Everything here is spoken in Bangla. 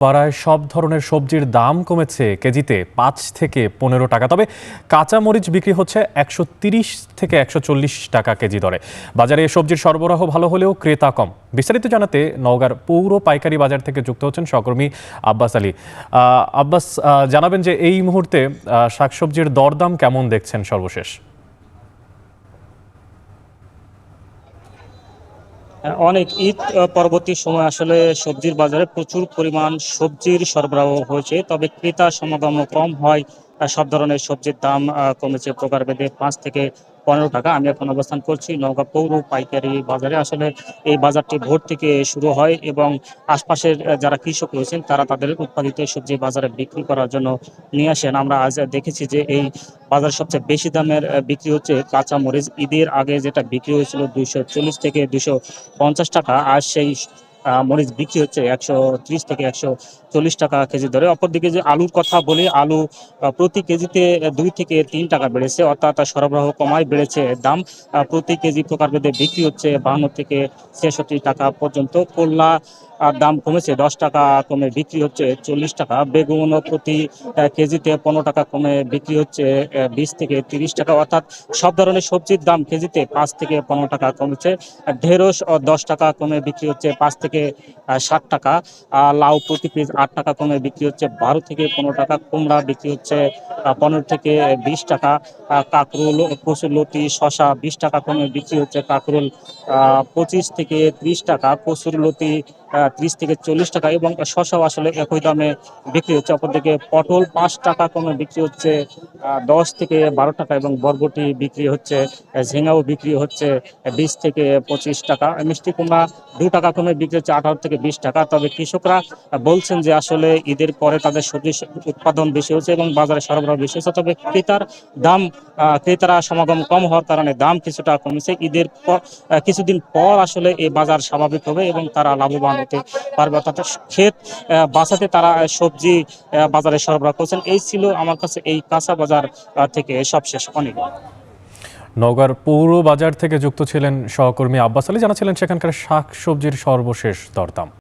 পাড়ায় সব ধরনের সবজির দাম কমেছে কেজিতে ৫ থেকে ১৫ টাকা। তবে কাঁচা মরিচ বিক্রি হচ্ছে ১৩০ থেকে ১৪০ টাকা কেজি দরে। বাজারে সবজির সরবরাহ ভালো হলেও ক্রেতা কম। বিস্তারিত জানাতে নওগাঁর পৌর পাইকারি বাজার থেকে যুক্ত হচ্ছেন সহকর্মী আব্বাস আলী। আব্বাস, জানাবেন যে এই মুহূর্তে শাকসবজির দরদাম কেমন দেখছেন সর্বশেষ? অনেক ঈদ পরবর্তী সময় আসলে সবজির বাজারে প্রচুর পরিমাণ সবজির সরবরাহ হয়েছে, তবে ক্রেতা সমাগম কম হয়। সব ধরনের সবজির দাম কমেছে প্রকারভেদে ৫ থেকে ১৫ টাকা। আমি এখন অবস্থান করছি নওগাঁ পৌর পাইকারি বাজারে। আসলে এই বাজারটি ভোর থেকে শুরু হয় এবং আশপাশের যারা কৃষক রয়েছেন তারা তাদের উৎপাদিত সবজি বাজারে বিক্রি করার জন্য নিয়ে আসেন। আমরা আজ দেখেছি যে এই বাজার সবচেয়ে বেশি দামের বিক্রি হচ্ছে কাঁচা মরিচ। ঈদের আগে যেটা বিক্রি হয়েছিল ২৪০ থেকে ২৫০ টাকা, আর সেই মরিচ বিক্রি হচ্ছে ১৩০ থেকে ১৪০ টাকা কেজি দরে। অপরদিকে যে আলুর কথা বলি, আলু প্রতি কেজিতে ২ থেকে ৩ টাকা বেড়েছে, অর্থাৎ সরবরাহ কমায় বেড়েছে দাম। প্রতি কেজি প্রকারভেদে বিক্রি হচ্ছে ৫২ থেকে ৬৬ টাকা পর্যন্ত। করলা দাম কমেছে, ১০ টাকা কমে বিক্রি হচ্ছে ৪০ টাকা। বেগুন প্রতি কেজিতে ১৫ টাকা কমে বিক্রি হচ্ছে ২০ থেকে ৩০ টাকা। অর্থাৎ সব ধরনের সবজির দাম কেজিতে ৫ থেকে ১৫ টাকা কমেছে। ঢেঁড়স ১০ টাকা কমে বিক্রি হচ্ছে ৫ থেকে ৬০ টাকা। লাউ প্রতি পিস ৮ টাকা কমে বিক্রি হচ্ছে ১২ থেকে ১৫ টাকা। কুমড়া বিক্রি হচ্ছে ১৫ থেকে ২০ টাকা। কাঁকরোল, কচুরলতি, শসা ২০ টাকা কমে বিক্রি হচ্ছে কাঁকরোল ২৫ থেকে ৩০ টাকা। কচুরলতি ৩০ থেকে ৪০ টাকা এবং শসাও আসলে একই দামে বিক্রি হচ্ছে। অপরদিকে পটল ৫ টাকা কমে বিক্রি হচ্ছে ১০ থেকে ১২ টাকা এবং বরবটি বিক্রি হচ্ছে, ঝিঙাও বিক্রি হচ্ছে ২০ থেকে ২৫ টাকা। মিষ্টি কুমড়া ২ টাকা কমে বিক্রি হচ্ছে ১৮ থেকে ২০ টাকা। তবে কৃষকরা বলছেন যে আসলে ঈদের পরে তাদের সবজি উৎপাদন বেশি হচ্ছে এবং বাজারে সরবরাহ বেশি হচ্ছে, তবে ক্রেতারা সমাগম কম হওয়ার কারণে দাম কিছুটা কমেছে। ঈদের পর কিছুদিন পর আসলে এই বাজার স্বাভাবিক হবে এবং তারা লাভবান হতে পারবে। অর্থাৎ ক্ষেত বাঁচাতে তারা সবজি বাজারে সরবরাহ করছেন। এই ছিল আমার কাছে এই কাঁচা বাজার থেকে সবশেষ। অনেক নওগাঁর পৌর বাজার থেকে যুক্ত ছিলেন সহকর্মী আব্বাস আলী, জানাচ্ছিলেন সেখানকার শাকসবজির সর্বশেষ দরদাম।